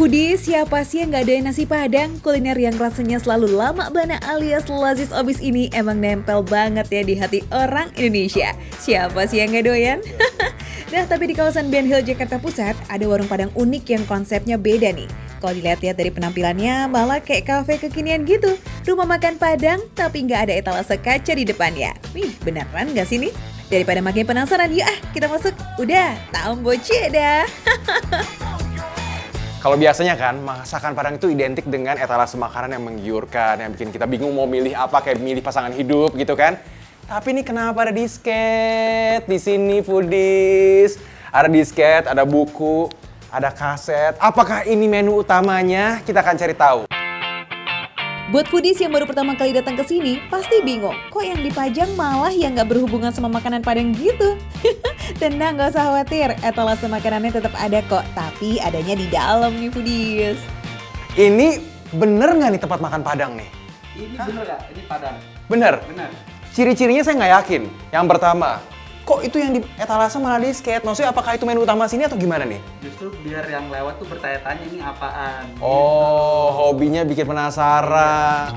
Foodies, siapa sih yang gak doyan nasi Padang? Kuliner yang rasanya selalu lama bana alias lazis obis ini emang nempel banget ya di hati orang Indonesia. Siapa sih yang gak doyan? Nah, tapi di kawasan Ben Hill, Jakarta Pusat, ada warung Padang unik yang konsepnya beda nih. Kalau dilihat-lihat dari penampilannya, malah kayak kafe kekinian gitu. Rumah makan Padang, tapi nggak ada etalase kaca di depannya. Wih, beneran nggak sih nih? Daripada makin penasaran, yuk kita masuk. Udah, tamboci dah. Kalau biasanya kan, masakan Padang itu identik dengan etalase makanan yang menggiurkan, yang bikin kita bingung mau milih apa, kayak milih pasangan hidup gitu kan. Tapi ini kenapa ada disket di sini, Foodies? Ada disket, ada buku, ada kaset. Apakah ini menu utamanya? Kita akan cari tahu. Buat foodies yang baru pertama kali datang ke sini, pasti bingung. Kok yang dipajang malah yang nggak berhubungan sama makanan Padang gitu? Tenang, nggak usah khawatir. Etalase makanannya tetap ada kok, tapi adanya di dalam nih foodies. Ini bener nggak nih tempat makan Padang nih? Ini bener nggak? Ini Padang. Bener? Bener. Ciri-cirinya saya nggak yakin. Yang pertama, kok itu yang di etalase malah disket? Maksudnya apakah itu menu utama sini atau gimana nih? Justru biar yang lewat tuh bertanya-tanya ini apaan. Oh, hobinya bikin penasaran.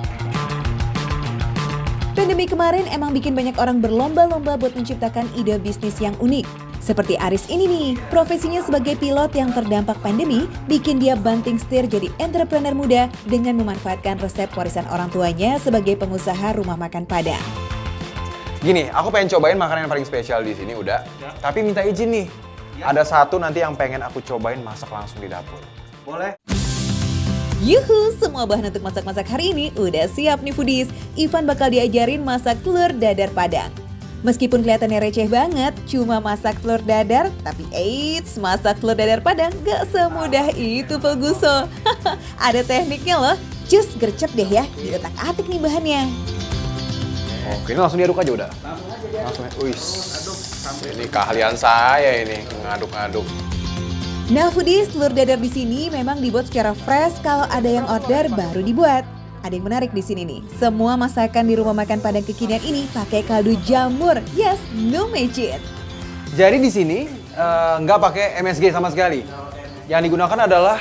Pandemi kemarin emang bikin banyak orang berlomba-lomba buat menciptakan ide bisnis yang unik. Seperti Aris ini nih, profesinya sebagai pilot yang terdampak pandemi, bikin dia banting setir jadi entrepreneur muda dengan memanfaatkan resep warisan orang tuanya sebagai pengusaha rumah makan Padang. Gini, aku pengen cobain makanan yang paling spesial di sini udah. Ya. Tapi minta izin nih. Ya. Ada satu nanti yang pengen aku cobain masak langsung di dapur. Boleh? Yuhu, semua bahan untuk masak-masak hari ini udah siap nih foodies. Ivan bakal diajarin masak telur dadar Padang. Meskipun kelihatannya receh banget, cuma masak telur dadar, tapi eits, masak telur dadar Padang gak semudah itu Pelguso. Ada tekniknya loh, just gercep deh ya, diotak-atik nih bahannya. Oke, ini langsung diaduk aja udah. Langsung aja dia. Langsung, wis. Aduk sampai Ini keahlian saya ini, ngaduk-ngaduk. Nah foodies, telur dadar di sini memang dibuat secara fresh, kalau ada yang order baru dibuat. Ada yang menarik di sini nih, semua masakan di rumah makan Padang kekinian ini pakai kaldu jamur. Yes, no magic. Jadi di sini nggak pakai MSG sama sekali. Yang digunakan adalah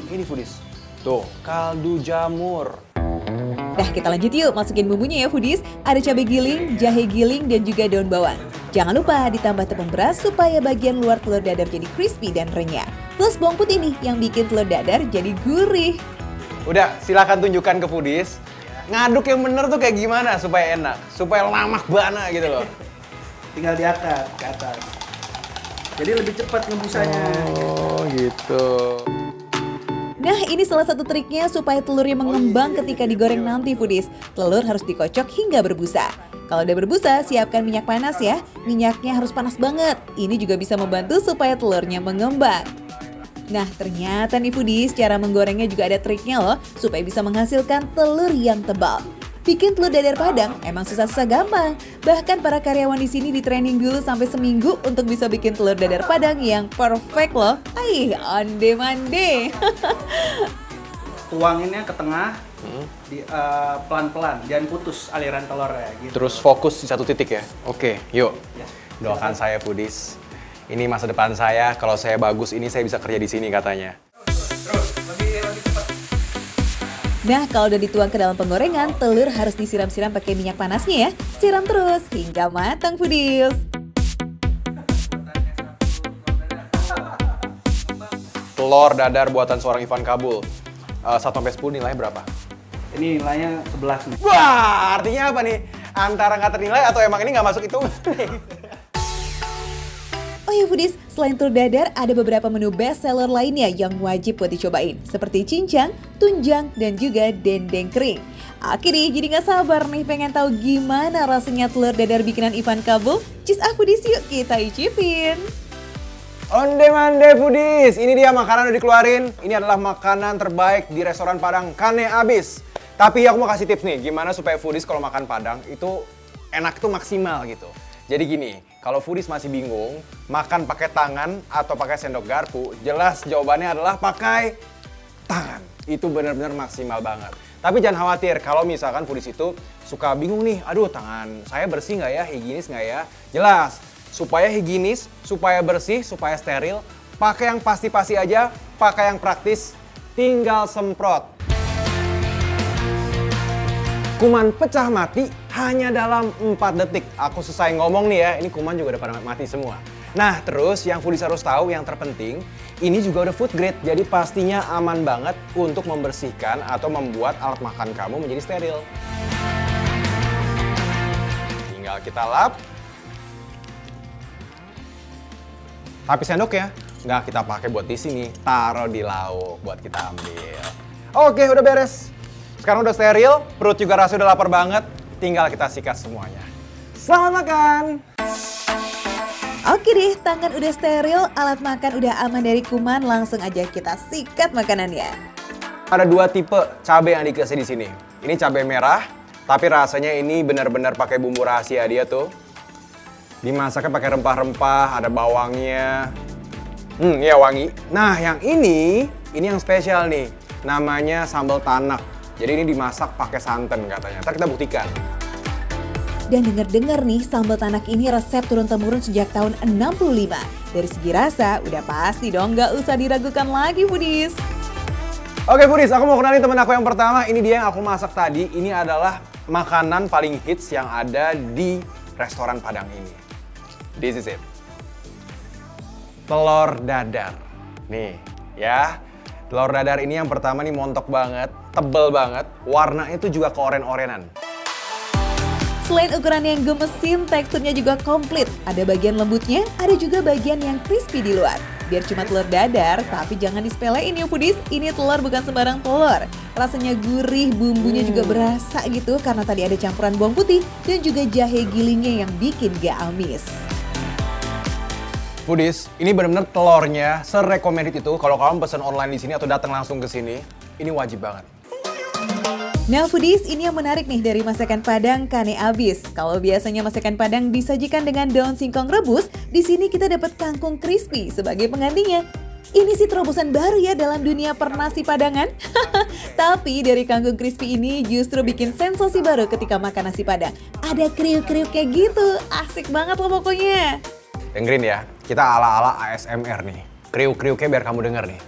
ini Foodies. Tuh, kaldu jamur. Nah kita lanjut yuk, masukin bumbunya ya foodies. Ada cabai giling, jahe giling, dan juga daun bawang. Jangan lupa ditambah tepung beras supaya bagian luar telur dadar jadi crispy dan renyah. Plus bawang putih nih yang bikin telur dadar jadi gurih. Udah, silakan tunjukkan ke Foodies. Ngaduk yang bener tuh kayak gimana supaya enak, supaya lamak bana gitu loh. tinggal diangkat ke atas. Jadi lebih cepat ngebusannya. Oh gitu. Nah ini salah satu triknya supaya telurnya mengembang ketika digoreng nanti foodies. Telur harus dikocok hingga berbusa. Kalau udah berbusa, siapkan minyak panas ya. Minyaknya harus panas banget. Ini juga bisa membantu supaya telurnya mengembang. Nah ternyata nih foodies, cara menggorengnya juga ada triknya loh, supaya bisa menghasilkan telur yang tebal. Bikin telur dadar Padang emang susah-susah gampang. Bahkan para karyawan di sini di training dulu sampai seminggu untuk bisa bikin telur dadar Padang yang perfect loh. Onde-mande. Tuanginnya ke tengah, pelan-pelan, jangan putus aliran telurnya. Gitu. Terus fokus di satu titik ya. Oke, yuk. Ya. Doakan saya Foodies. Ini masa depan saya, kalau saya bagus ini saya bisa kerja di sini katanya. Terus, lebih cepat. Nah kalau udah dituang ke dalam penggorengan, telur harus disiram-siram pakai minyak panasnya ya. Siram terus hingga matang foodies. Telur dadar buatan seorang Ivan Kabul. 1-10 nilainya berapa? Ini nilainya 11 nih. Wah, artinya apa nih? Antara nggak ternilai atau emang ini nggak masuk itu? Oh ya foodies, selain telur dadar, ada beberapa menu best seller lainnya yang wajib buat dicobain. Seperti cincang, tunjang, dan juga dendeng kering. Oke deh, jadi nggak sabar nih pengen tahu gimana rasanya telur dadar bikinan Ivan Kabul. Cheese foodies yuk kita icipin. Onde-mande Foodies, ini dia makanan udah dikeluarin. Ini adalah makanan terbaik di restoran Padang Kane Abis. Tapi aku mau kasih tips nih, gimana supaya Foodies kalau makan Padang itu enak tuh maksimal gitu. Jadi gini, kalau Foodies masih bingung, makan pakai tangan atau pakai sendok garpu, jelas jawabannya adalah pakai tangan. Itu benar-benar maksimal banget. Tapi jangan khawatir, kalau misalkan Foodies itu suka bingung nih, aduh tangan saya bersih nggak ya, higienis nggak ya? Jelas, supaya higienis, supaya bersih, supaya steril, pakai yang pasti-pasti aja, pakai yang praktis, tinggal semprot. Kuman pecah mati hanya dalam 4 detik. Aku selesai ngomong nih ya, ini kuman juga udah pada mati semua. Nah terus yang foodies harus tahu yang terpenting, ini juga udah food grade. Jadi pastinya aman banget untuk membersihkan atau membuat alat makan kamu menjadi steril. Tinggal kita lap. Tapi sendoknya nggak kita pakai buat di sini, taruh di lauk buat kita ambil. Oke, udah beres. Sekarang udah steril, perut juga rasa udah lapar banget, tinggal kita sikat semuanya. Selamat makan! Oke deh, tangan udah steril, alat makan udah aman dari kuman, langsung aja kita sikat makanannya. Ada 2 tipe cabai yang dikasih di sini. Ini cabai merah, tapi rasanya ini benar-benar pakai bumbu rahasia dia tuh. Dimasaknya pakai rempah-rempah, ada bawangnya. Iya wangi. Nah, yang ini yang spesial nih. Namanya sambal tanak. Jadi ini dimasak pakai santan katanya. Ntar kita buktikan. Dan denger-dengar nih, sambal tanak ini resep turun-temurun sejak tahun 65. Dari segi rasa, udah pasti dong gak usah diragukan lagi foodies. Oke foodies, aku mau kenalin temen aku yang pertama. Ini dia yang aku masak tadi. Ini adalah makanan paling hits yang ada di restoran Padang ini. This is it. Telur dadar. Nih, ya. Telur dadar ini yang pertama nih montok banget, tebel banget, warnanya itu juga keoren-orenan. Selain ukuran yang gemesin, teksturnya juga komplit. Ada bagian lembutnya, ada juga bagian yang crispy di luar. Biar cuma telur dadar, tapi jangan disepelein ya foodies, ini telur bukan sembarang telur. Rasanya gurih, bumbunya juga berasa gitu karena tadi ada campuran bawang putih dan juga jahe gilingnya yang bikin gak amis. Foodies, ini benar-benar telurnya se-recommended itu kalau kamu pesan online di sini atau datang langsung ke sini, ini wajib banget. Nah foodies, ini yang menarik nih dari masakan Padang Kane Abis. Kalau biasanya masakan Padang disajikan dengan daun singkong rebus, di sini kita dapat kangkung crispy sebagai penggantinya. Ini sih terobosan baru ya dalam dunia pernasi Padangan. Tapi dari kangkung crispy ini justru bikin sensasi baru ketika makan nasi Padang. Ada kriuk-kriuk kayak gitu, asik banget loh pokoknya. Dengerin ya, kita ala-ala ASMR nih. Kriuk-kriuknya biar kamu denger nih.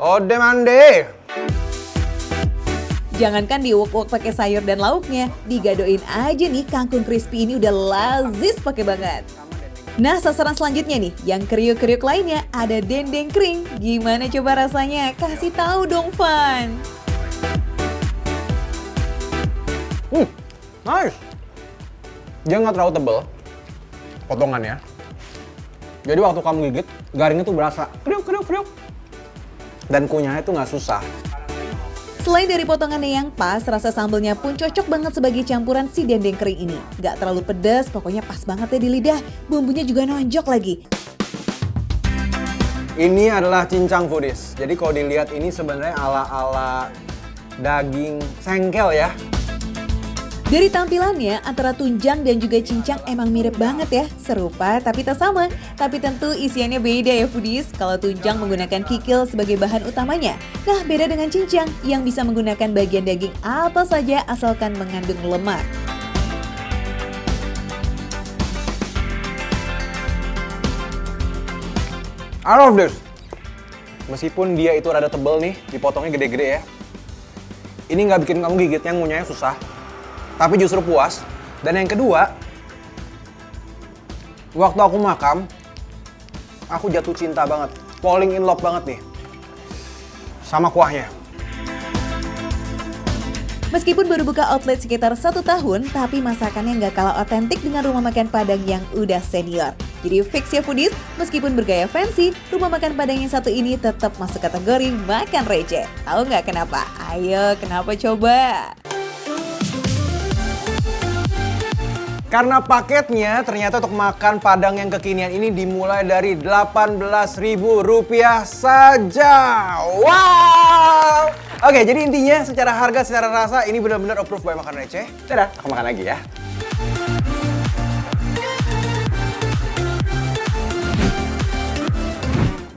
Ode mande. Jangankan diuak-uak pakai sayur dan lauknya, digadoin aja nih kangkung crispy ini udah lazis pakai banget. Nah sasaran selanjutnya nih, yang kriuk-kriuk lainnya ada dendeng kering. Gimana coba rasanya? Kasih tahu dong Van. Nice. Dia nggak terlalu tebel potongannya. Jadi waktu kamu gigit, garingnya tuh berasa kriuk. Dan kunyahnya tuh nggak susah. Selain dari potongannya yang pas, rasa sambalnya pun cocok banget sebagai campuran si dendeng kering ini. Gak terlalu pedas, pokoknya pas banget ya di lidah. Bumbunya juga nonjok lagi. Ini adalah cincang foodies. Jadi kalau dilihat ini sebenarnya ala-ala daging sengkel ya. Dari tampilannya, antara tunjang dan juga cincang emang mirip banget ya. Serupa tapi tak sama. Tapi tentu isiannya beda ya foodies. Kalau tunjang menggunakan kikil sebagai bahan utamanya. Nah beda dengan cincang yang bisa menggunakan bagian daging apa saja asalkan mengandung lemak. I love this. Meskipun dia itu rada tebel nih, dipotongnya gede-gede ya. Ini nggak bikin kamu gigitnya ngunyahnya susah. Tapi justru puas. Dan yang kedua, waktu aku makan, aku jatuh cinta banget. Falling in love banget nih. Sama kuahnya. Meskipun baru buka outlet sekitar 1 tahun, tapi masakannya nggak kalah otentik dengan rumah makan Padang yang udah senior. Jadi fix ya foodies, meskipun bergaya fancy, rumah makan Padang yang satu ini tetap masuk kategori makan receh. Tahu nggak kenapa? Ayo, kenapa coba? Karena paketnya ternyata untuk makan Padang yang kekinian ini dimulai dari Rp18.000 saja. Wow! Oke, jadi intinya secara harga, secara rasa ini benar-benar approved by Makan Receh. Dadah, aku makan lagi ya.